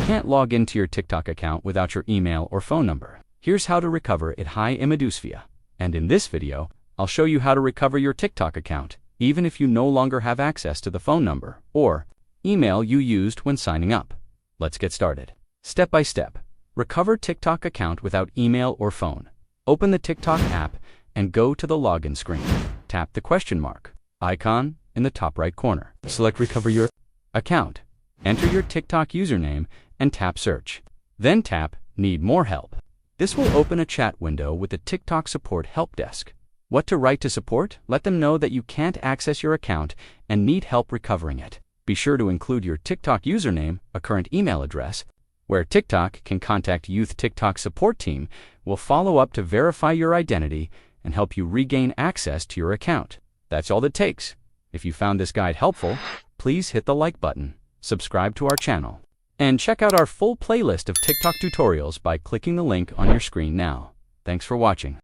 can't log into your TikTok account without your email or phone number. Here's how to recover it. Hi, Imadusfia. And in this video, I'll show you how to recover your TikTok account, even if you no longer have access to the phone number or email you used when signing up. Let's get started. Step by step. Recover TikTok account without email or phone. Open the TikTok app and go to the login screen. Tap the question mark icon in the top right corner. Select Recover Your Account. Enter your TikTok username and tap Search. Then tap Need More Help. This will open a chat window with the TikTok support help desk. What to write to support? Let them know that you can't access your account and need help recovering it. Be sure to include your TikTok username, a current email address, where TikTok can contact Youth TikTok Support Team will follow up to verify your identity and help you regain access to your account. That's all it takes. If you found this guide helpful, please hit the like button, subscribe to our channel, and check out our full playlist of TikTok tutorials by clicking the link on your screen now. Thanks for watching.